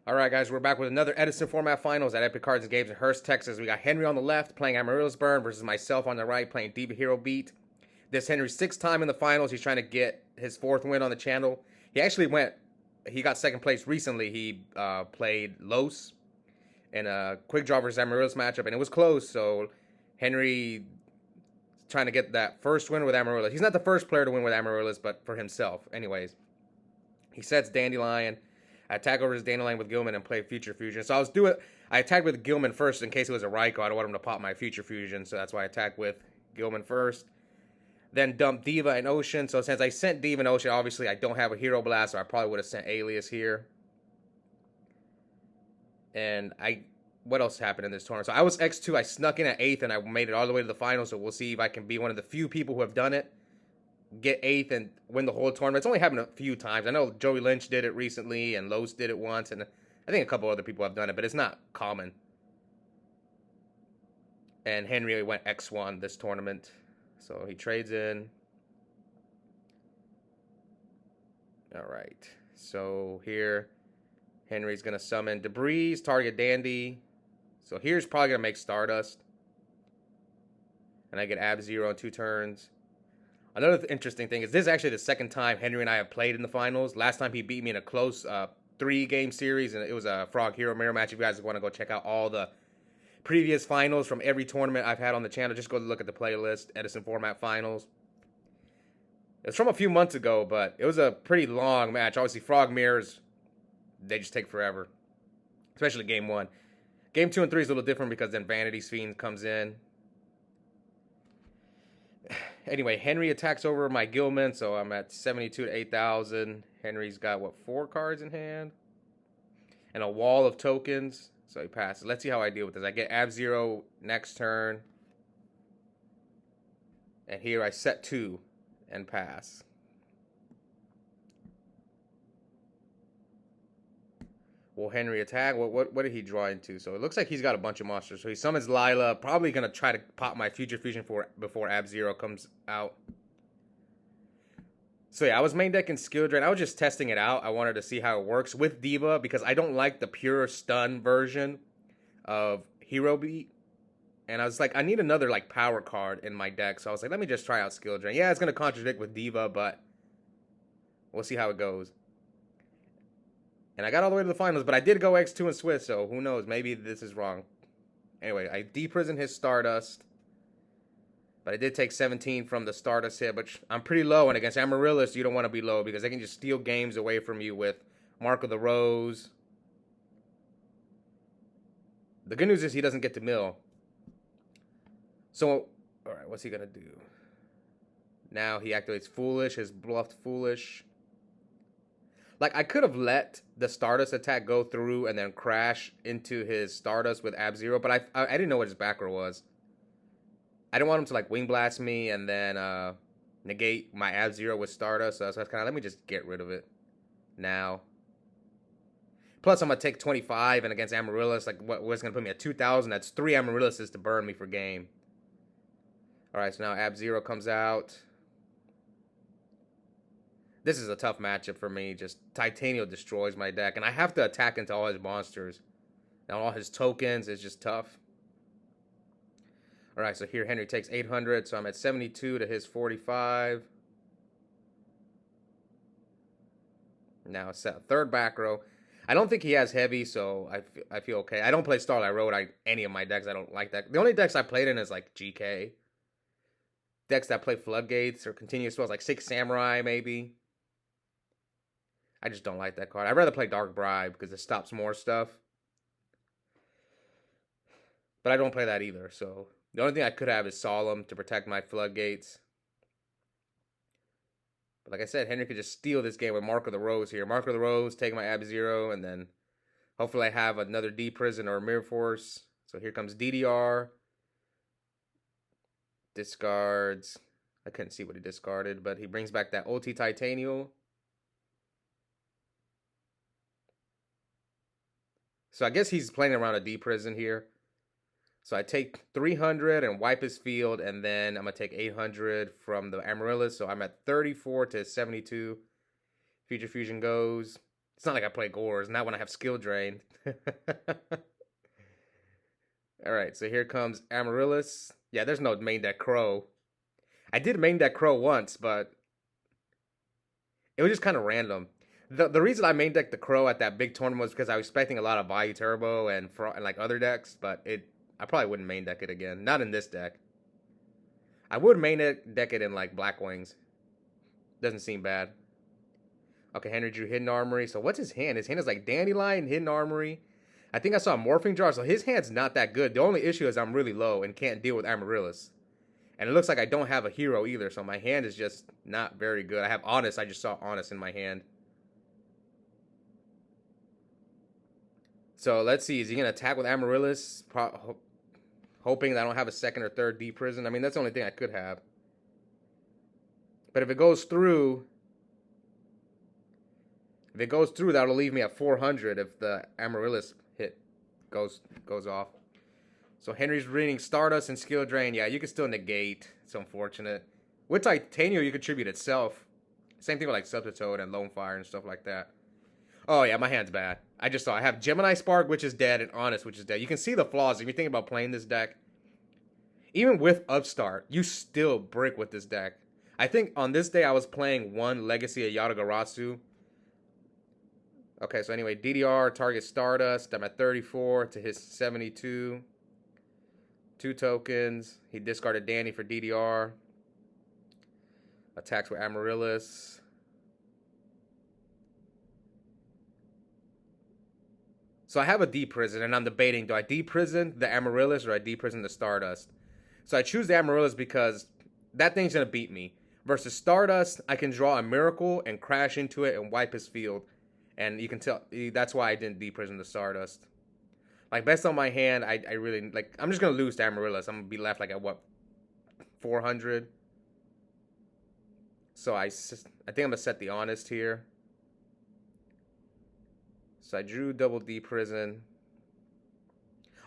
All right, guys, we're back with another Edison format finals at Epic Cards and Games in Hurst, Texas. We got Henry on the left playing Amaryllis versus myself on the right playing Diva Hero Beat. This Henry's sixth time in the finals. He's trying to get his fourth win on the channel. He got second place recently. He played Los in a quick draw versus Amaryllis matchup, and it was close. So Henry trying to get that first win with Amaryllis. He's not the first player to win with Amaryllis, but for himself. Anyways, he sets Dandelion. I attack over his Dandelion with Gilman and play Future Fusion. So I attacked with Gilman first in case it was a Raikou. I don't want him to pop my Future Fusion, so that's why I attacked with Gilman first. Then dump Diva and Ocean. So since I sent Diva and Ocean, obviously I don't have a Hero Blast, so I probably would have sent Alias here. And what else happened in this tournament? So I was X2. I snuck in at 8th, and I made it all the way to the finals. So we'll see if I can be one of the few people who have done it. Get 8th and win the whole tournament. It's only happened a few times. I know Joey Lynch did it recently, and Los did it once, and I think a couple other people have done it, but it's not common. And Henry went X1 this tournament. So he trades in. All right. So here, Henry's going to summon Debris, target Dandy. So here's probably going to make Stardust. And I get Ab-Zero in 2 turns. Another interesting thing is this is actually the second time Henry and I have played in the finals. Last time he beat me in a close 3-game series, and it was a Frog Hero Mirror match. If you guys want to go check out all the previous finals from every tournament I've had on the channel, just go look at the playlist, Edison Format Finals. It's from a few months ago, but it was a pretty long match. Obviously, Frog Mirrors, they just take forever, especially Game 1. Game 2 and 3 is a little different because then Vanity's Fiend comes in. Anyway, Henry attacks over my Gilman, so I'm at 72 to 8,000. Henry's got, 4 cards in hand? And a wall of tokens, so he passes. Let's see how I deal with this. I get Ab-Zero next turn. And here I set 2 and pass. Will Henry attack? What did he draw into? So it looks like he's got a bunch of monsters. So he summons Lila. Probably going to try to pop my Future Fusion before Ab-Zero comes out. So yeah, I was main decking Skill Drain. I was just testing it out. I wanted to see how it works with Diva because I don't like the pure stun version of Hero Beat. And I was like, I need another power card in my deck. So I was like, let me just try out Skill Drain. Yeah, it's going to contradict with Diva, but we'll see how it goes. And I got all the way to the finals, but I did go X2 and Swiss, so who knows? Maybe this is wrong. Anyway, I deprisoned his Stardust. But I did take 17 from the Stardust hit, but I'm pretty low. And against Amaryllis, you don't want to be low because they can just steal games away from you with Mark of the Rose. The good news is he doesn't get to mill. So, all right, what's he going to do? Now he activates Foolish, his bluffed Foolish. I could have let the Stardust attack go through and then crash into his Stardust with Ab-Zero, but I didn't know what his backer was. I didn't want him to, Wing Blast me and then negate my Ab-Zero with Stardust, so I was kind of, let me just get rid of it now. Plus, I'm going to take 25, and against Amaryllis, what's going to put me at 2,000? That's 3 Amaryllises to burn me for game. All right, so now Ab-Zero comes out. This is a tough matchup for me. Just Titanium destroys my deck. And I have to attack into all his monsters. Now all his tokens is just tough. Alright, so here Henry takes 800. So I'm at 72 to his 45. Now set third back row. I don't think he has heavy, so I feel okay. I don't play Starlight Road any of my decks. I don't like that. The only decks I played in is GK. Decks that play Floodgates or Continuous Spells, 6 Samurai maybe. I just don't like that card. I'd rather play Dark Bribe because it stops more stuff. But I don't play that either, so the only thing I could have is Solemn to protect my Floodgates. But like I said, Henry could just steal this game with Mark of the Rose here. Mark of the Rose, take my Ab-Zero, and then hopefully I have another D-Prison or a Mirror Force. So here comes DDR. Discards. I couldn't see what he discarded, but he brings back that OT Titanium. So I guess he's playing around a D-Prison here. So I take 300 and wipe his field, and then I'm going to take 800 from the Amaryllis. So I'm at 34 to 72. Future Fusion goes. It's not like I play Gores, not when I have skill drain. All right, so here comes Amaryllis. Yeah, there's no main deck Crow. I did main deck Crow once, but it was just kind of random. The reason I main decked the Crow at that big tournament was because I was expecting a lot of Value Turbo and like other decks, but I probably wouldn't main deck it again. Not in this deck. I would main deck it in like Black Wings. Doesn't seem bad. Okay, Henry drew Hidden Armory. So what's his hand? His hand is like Dandelion, Hidden Armory. I think I saw a Morphing Jar, so his hand's not that good. The only issue is I'm really low and can't deal with Amaryllis. And it looks like I don't have a hero either, so my hand is just not very good. I have Honest. I just saw Honest in my hand. So let's see. Is he going to attack with Amaryllis? Hoping that I don't have a second or third D Prison. I mean, that's the only thing I could have. But if it goes through... If it goes through, that'll leave me at 400 if the Amaryllis hit goes off. So Henry's reading Stardust and Skill Drain. Yeah, you can still negate. It's unfortunate. With Titanium, you contribute itself. Same thing with like Subtitoad and Lone Fire and stuff like that. Oh yeah, my hand's bad. I just saw I have Gemini Spark, which is dead, and Honest, which is dead. You can see the flaws if you think about playing this deck. Even with Upstart, you still brick with this deck. I think on this day I was playing one Legacy of Yatagarasu. Okay, so anyway, DDR, target Stardust. I'm at 34 to his 72. 2 tokens. He discarded Danny for DDR. Attacks with Amaryllis. So I have a D-Prison, and I'm debating, do I D-Prison the Amaryllis or I D-Prison the Stardust? So I choose the Amaryllis because that thing's going to beat me. Versus Stardust, I can draw a Miracle and crash into it and wipe his field. And you can tell, that's why I didn't D-Prison the Stardust. Like, based on my hand, I really, like, I'm just going to lose to Amaryllis. I'm going to be left, like, at, what, 400? So I think I'm going to set the Honest here. So I drew double D-Prison.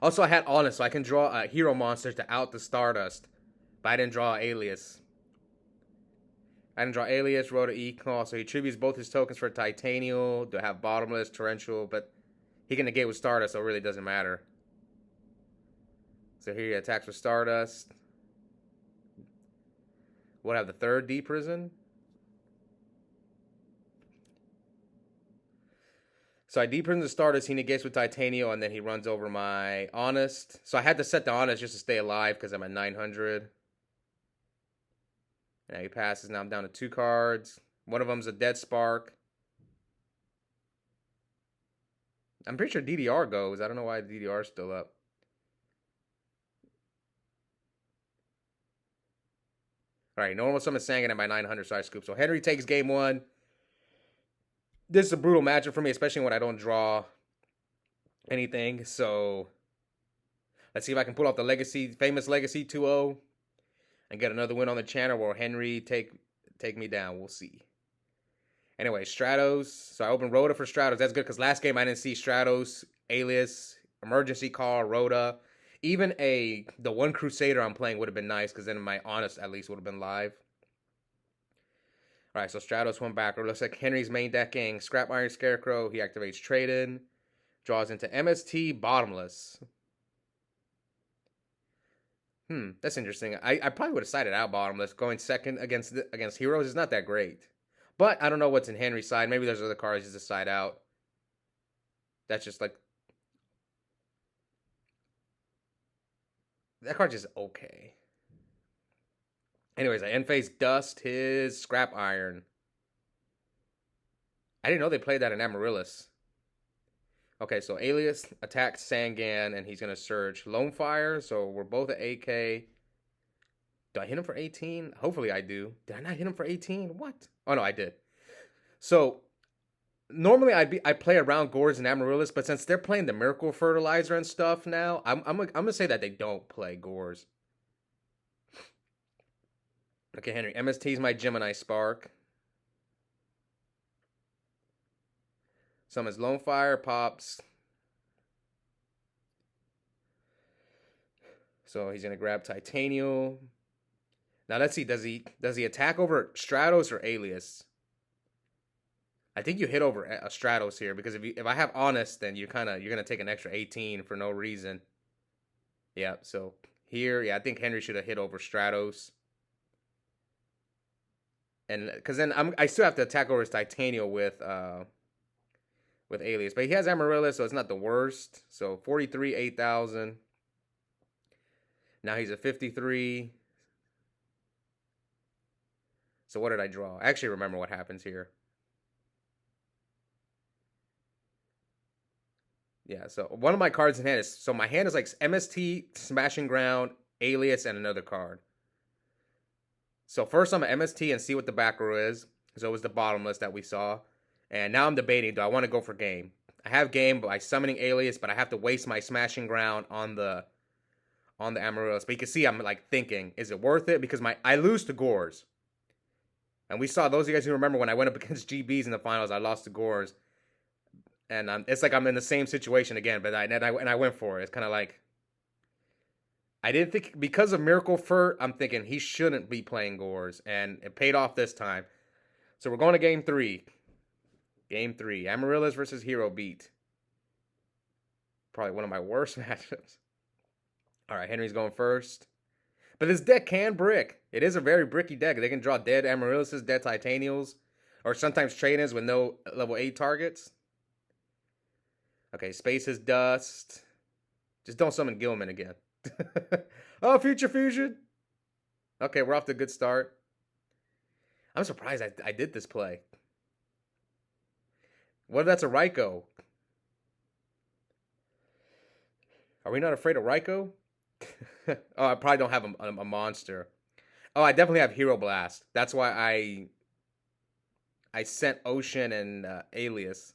Also, I had Honest, so I can draw a Hero Monster to out the Stardust. But I didn't draw Alias. I didn't draw Alias, wrote an E-Call, so he tributes both his tokens for Titanium. Do have Bottomless, Torrential, but he can negate with Stardust, so it really doesn't matter. So here he attacks with Stardust. What, have the third D-Prison? So I D-Prison the Stardust, he negates with Titanium, and then he runs over my Honest. So I had to set the Honest just to stay alive because I'm at 900. Now he passes. Now I'm down to 2 cards. One of them's a Dead Spark. I'm pretty sure DDR goes. I don't know why DDR is still up. All right, normal summon Sangan at my 900, so I scoop. So Henry takes game 1. This is a brutal matchup for me, especially when I don't draw anything. So let's see if I can pull off the famous Legacy 2-0. And get another win on the channel where Henry take me down. We'll see. Anyway, Stratos. So I opened Rhoda for Stratos. That's good because last game I didn't see Stratos, Alias, Emergency Call, Rhoda. Even the one Crusader I'm playing would have been nice because then my Honest at least would have been live. All right, so Stratos went backward. Looks like Henry's main decking Scrap Iron Scarecrow. He activates Trade-In. Draws into MST Bottomless. That's interesting. I probably would have sided out Bottomless. Going second against Heroes is not that great. But I don't know what's in Henry's side. Maybe there's other cards just to side out. That's just like... That card's just okay. Anyways, I end-phase Dust his Scrap Iron. I didn't know they played that in Amaryllis. Okay, so Alias attacks Sangan, and he's going to Surge Lone Fire, so we're both at 8K. Do I hit him for 18? Hopefully I do. Did I not hit him for 18? What? Oh, no, I did. So, normally I play around Gores and Amaryllis, but since they're playing the Miracle Fertilizer and stuff now, I'm going to say that they don't play Gores. Okay, Henry, MST's my Gemini Spark. Summons Lone Fire, pops. So he's gonna grab Titanium. Now let's see, does he attack over Stratos or Alias? I think you hit over a Stratos here because if I have Honest, then you're gonna take an extra 18 for no reason. Yeah, so here, yeah, I think Henry should have hit over Stratos. And because then I still have to attack over his Titanium with Alias, but he has Amaryllis, so it's not the worst. So 43, 8,000. Now he's a 53. So what did I draw? I actually remember what happens here. Yeah, so one of my cards in hand is, so my hand is like MST, Smashing Ground, Alias, and another card. So first I'm an MST and see what the back row is. So it was the bottomless that we saw. And now I'm debating, do I want to go for game? I have game by summoning Alias, but I have to waste my Smashing Ground on the Amaryllis. But you can see I'm like thinking, is it worth it? Because I lose to Gores. And we saw, those of you guys who remember when I went up against GBs in the finals, I lost to Gores. And it's like I'm in the same situation again, but I went for it. It's kind of like, I didn't think, because of Miracle Furt, I'm thinking he shouldn't be playing Gores, and it paid off this time. So we're going to game 3. Game 3, Amaryllis versus Hero Beat. Probably one of my worst matchups. All right, Henry's going first. But this deck can brick. It is a very bricky deck. They can draw dead Amaryllises, dead Titanials, or sometimes trade-ins with no level 8 targets. Okay, Space is Dust. Just don't summon Gilman again. Oh, Future Fusion. Okay, we're off to a good start. I'm surprised I did this play. What if that's a Raikou? Are we not afraid of Raikou? Oh, I probably don't have a monster. Oh, I definitely have Hero Blast. That's why I sent Ocean and Alias.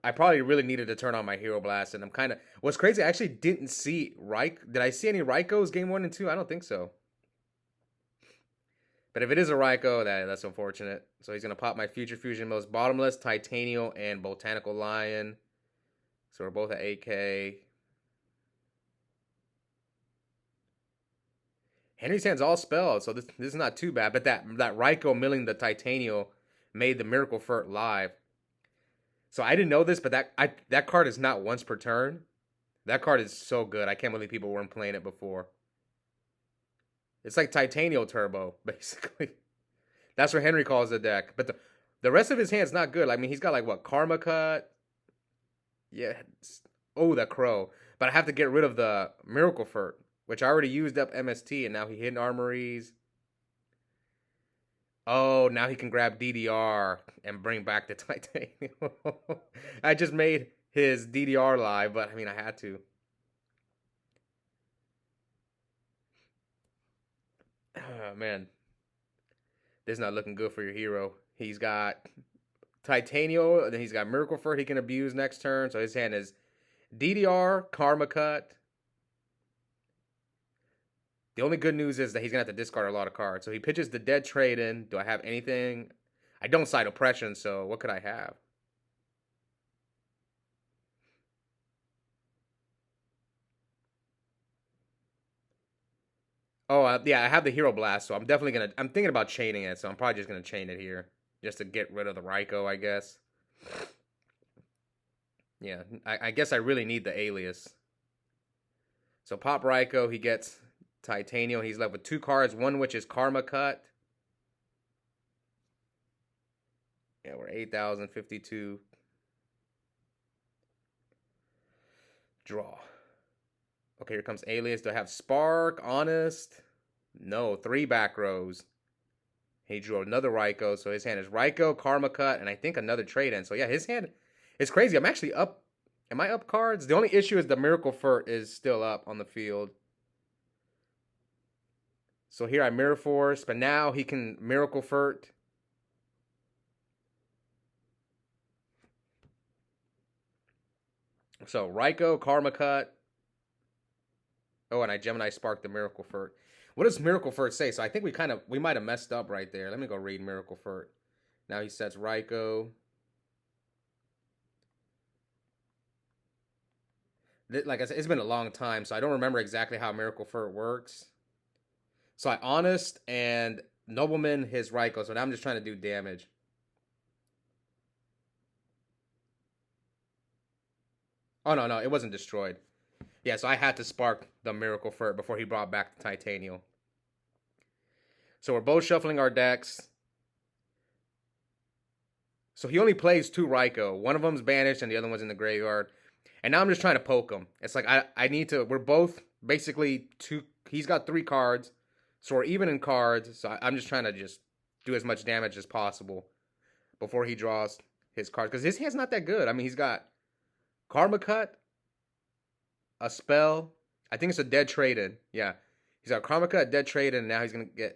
I probably really needed to turn on my Hero Blast, and I'm kind of... What's crazy, I actually didn't see Did I see any Raikous game 1 and 2? I don't think so. But if it is a Raikou, that's unfortunate. So he's going to pop my Future Fusion Most Bottomless, Titanium, and Botanical Lion. So we're both at 8K. Henry's hand's all spelled, so this is not too bad. But that Raikou milling the Titanium made the Miracle Furt live. So I didn't know this, but that card is not once per turn. That card is so good. I can't believe people weren't playing it before. It's like Titanium Turbo, basically. That's what Henry calls the deck. But the rest of his hand's not good. I mean, he's got like, what, Karma Cut? Yeah. Oh, the Crow. But I have to get rid of the Miracle Furt, which I already used up MST, and now he hit Armories. Oh, now he can grab DDR and bring back the Titanium. I just made his DDR live, but I mean, I had to. Oh, man. This is not looking good for your hero. He's got Titanium, then he's got Miracle Furt he can abuse next turn. So his hand is DDR, Karma Cut. The only good news is that he's going to have to discard a lot of cards. So he pitches the dead trade-in. Do I have anything? I don't side Oppression, so what could I have? Oh, yeah, I have the Hero Blast, so I'm definitely going to... I'm thinking about chaining it, so I'm probably just going to chain it here. Just to get rid of the Raikou, I guess. Yeah, I guess I really need the Alias. So pop Raikou, he gets... Titanium. He's left with 2 cards, one which is Karma Cut. Yeah, we're 8,052. Draw. Okay, here comes Alias. Do I have Spark? Honest? No, 3 back rows. He drew another Raikou, so his hand is Raikou, Karma Cut, and I think another trade-in. So yeah, his hand is crazy. I'm actually up. Am I up cards? The only issue is the Miracle Furt is still up on the field. So here I Mirror Force, but now he can Miracle Furt. So Raikou, Karma Cut. Oh, and I Gemini Spark the Miracle Furt. What does Miracle Furt say? So I think we might have messed up right there. Let me go read Miracle Furt. Now he sets Raikou. Like I said, it's been a long time, so I don't remember exactly how Miracle Furt works. So I Honest and Nobleman his Raikou, so now I'm just trying to do damage. Oh, no, no, it wasn't destroyed. Yeah, so I had to spark the Miracle Furt before he brought back the Titanium. So we're both shuffling our decks. So he only plays 2 Raikou. One of them's banished and the other one's in the graveyard. And now I'm just trying to poke him. It's like I need to. We're both basically 2. He's got 3 cards. So we're even in cards. So I'm just trying to just do as much damage as possible before he draws his cards. Because his hand's not that good. I mean, he's got Karma Cut, a spell. I think it's a dead trade-in. Yeah. He's got Karma Cut, dead trade-in, and now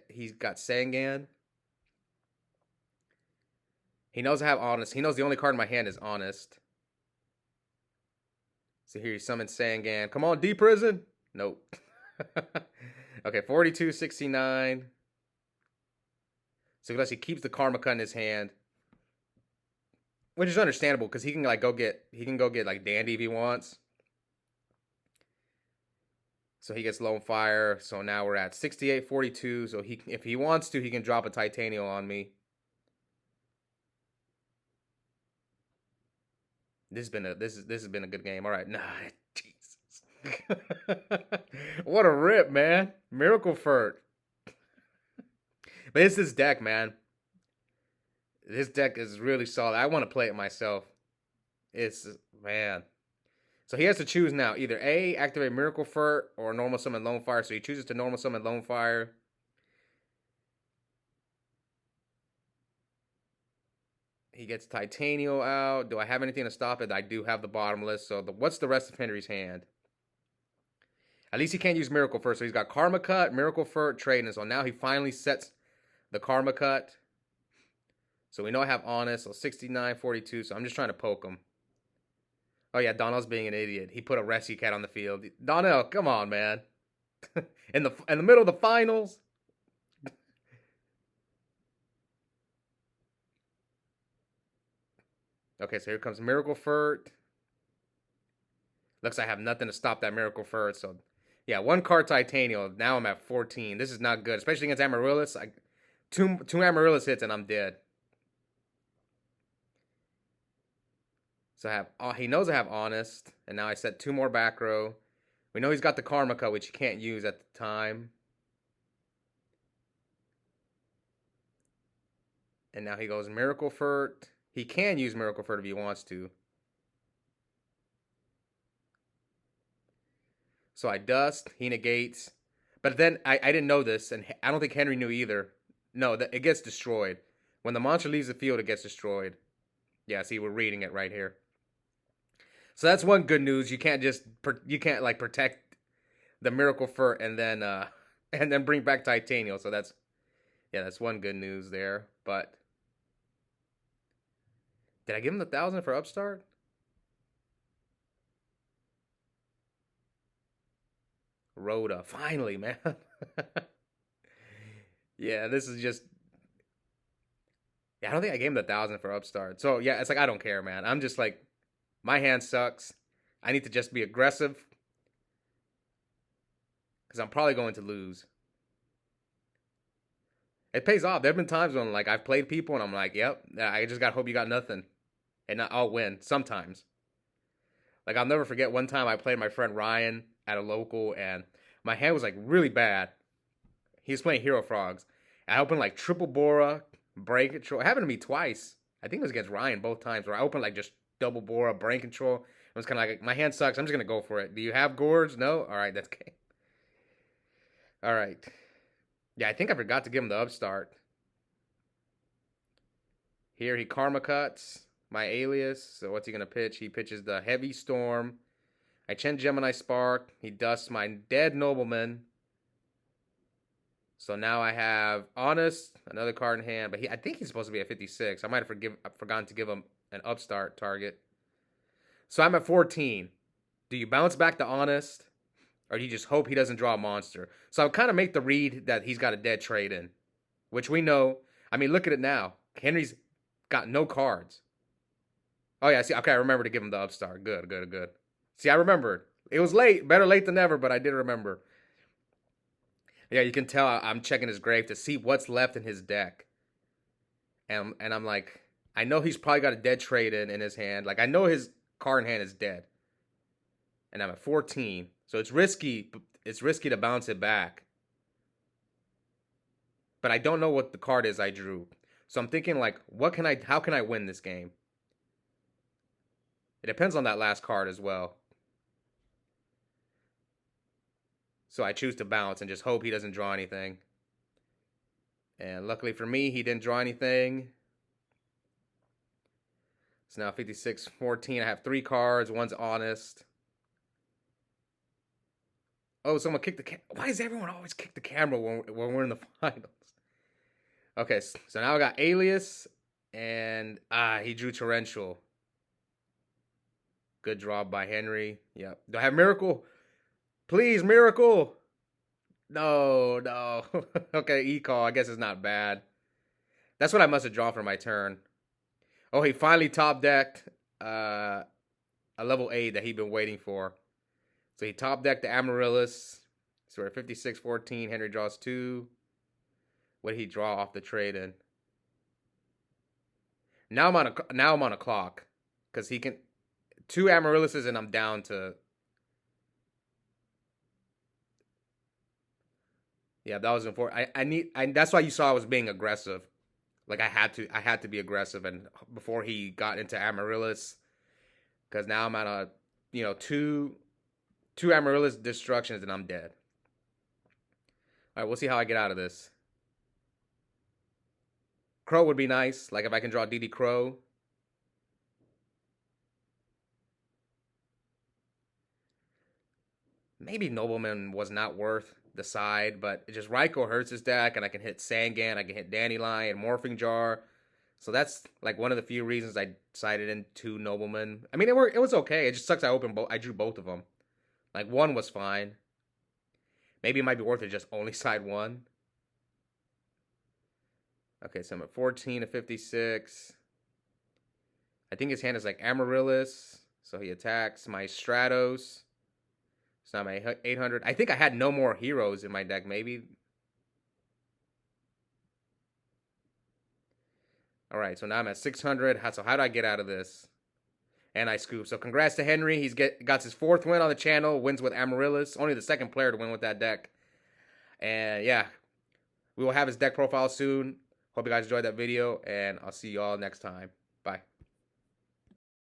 he's got Sangan. He knows I have Honest. He knows the only card in my hand is Honest. So here he summons Sangan. Come on, D-Prison. Nope. Okay, 42, 69. So unless he keeps the Karma Cut in his hand, which is understandable because he can go get like Dandy if he wants. So he gets Lone Fire. So now we're at 68, 42. So if he wants to, he can drop a Titanium on me. This has been a good game. All right, nah, Jesus, what a rip, man! Miracle Furt. But it's this deck, man. This deck is really solid. I want to play it myself. It's man. So he has to choose now. Either A, activate Miracle Furt, or normal summon Lone Fire. So he chooses to normal summon Lone Fire. He gets Titanium out. Do I have anything to stop it? I do have the Bottomless. So what's the rest of Henry's hand? At least he can't use Miracle Furt. So he's got Karma Cut, Miracle Furt, Trading. So now he finally sets the Karma Cut. So we know I have Honest. So 69, 42. So I'm just trying to poke him. Oh, yeah, Donnell's being an idiot. He put a Rescue Cat on the field. Donnell, come on, man. in the middle of the finals? Okay, so here comes Miracle Furt. Looks like I have nothing to stop that Miracle Furt. So, yeah, 1 card Titanium. Now I'm at 14. This is not good, especially against Amaryllis. Two Amaryllis hits and I'm dead. So he knows I have Honest, and now I set 2 more back row. We know he's got the Karma Cut, which he can't use at the time. And now he goes Miracle Furt. He can use Miracle Furt if he wants to. So I dust, he negates. But then I didn't know this, and I don't think Henry knew either. No, it gets destroyed. When the monster leaves the field, it gets destroyed. Yeah, see, we're reading it right here. So that's one good news. You can't like protect the Miracle Furt and then bring back Titanium. So that's one good news there. But did I give him the 1,000 for Upstart? Rhoda, finally, man. Yeah, this is just. Yeah, I don't think I gave him the 1,000 for Upstart. So yeah, it's like I don't care, man. I'm just like, my hand sucks. I need to just be aggressive because I'm probably going to lose. It pays off. There have been times when like I've played people and I'm like, yep, I just got hope you got nothing, and I'll win sometimes. Like I'll never forget one time I played my friend Ryan at a local and my hand was like really bad. He was playing Hero Frogs. I opened like triple Bora, brain control. It happened to me twice. I think it was against Ryan both times where I opened like just double Bora, brain control. It was kind of like, my hand sucks. I'm just going to go for it. Do you have Gorge? No? All right, that's okay. All right. Yeah, I think I forgot to give him the Upstart. Here he Karma Cuts my Alias. So what's he going to pitch? He pitches the Heavy Storm. I Chen Gemini Spark. He dusts my Dead Nobleman. So now I have Honest, another card in hand. But I think he's supposed to be at 56. I might have forgotten to give him an Upstart target. So I'm at 14. Do you bounce back to Honest? Or do you just hope he doesn't draw a monster? So I'll kind of make the read that he's got a dead trade in. Which we know. I mean, look at it now. Henry's got no cards. Oh, yeah. See, okay, I remember to give him the Upstart. Good, good, good. See, I remembered. It was late. Better late than never, but I did remember. Yeah, you can tell I'm checking his grave to see what's left in his deck. And I'm like, I know he's probably got a dead trade in his hand. Like, I know his card in hand is dead. And I'm at 14. So it's risky. It's risky to bounce it back. But I don't know what the card is I drew. So I'm thinking like, how can I win this game? It depends on that last card as well. So I choose to bounce and just hope he doesn't draw anything. And luckily for me, he didn't draw anything. So now 56-14. I have 3 cards. One's honest. Oh, someone kicked the Why does everyone always kick the camera when we're in the finals? Okay, so now I got Alias. And, he drew Torrential. Good draw by Henry. Yep. Do I have Miracle? Please, Miracle. No. Okay, E-Call. I guess it's not bad. That's what I must have drawn for my turn. Oh, he finally top decked a level 8 that he'd been waiting for. So he top decked the Amaryllis. So we're at 56-14. Henry draws 2. What did he draw off the trade-in? Now I'm on a clock. Because he can... 2 Amaryllises and I'm down to... Yeah, that was important. That's why you saw I was being aggressive. Like I had to be aggressive, and before he got into Amaryllis, because now I'm at a, 2 Amaryllis destructions and I'm dead. All right, we'll see how I get out of this. Crow would be nice, like if I can draw DD Crow. Maybe Nobleman was not worth the side, but it just Raikou hurts his deck, and I can hit Sangan, I can hit Dandelion, Morphing Jar. So that's like one of the few reasons I decided into Nobleman. I mean, it was okay. It just sucks I drew both of them. Like, one was fine. Maybe it might be worth it just only side 1. Okay, so I'm at 14-56. I think his hand is like Amaryllis, so he attacks my Stratos. So I'm at 800. I think I had no more heroes in my deck, maybe. All right, so now I'm at 600. So how do I get out of this? And I scoop. So congrats to Henry. He's got his 4th win on the channel. Wins with Amaryllis. Only the 2nd player to win with that deck. And yeah, we will have his deck profile soon. Hope you guys enjoyed that video, and I'll see you all next time. Bye.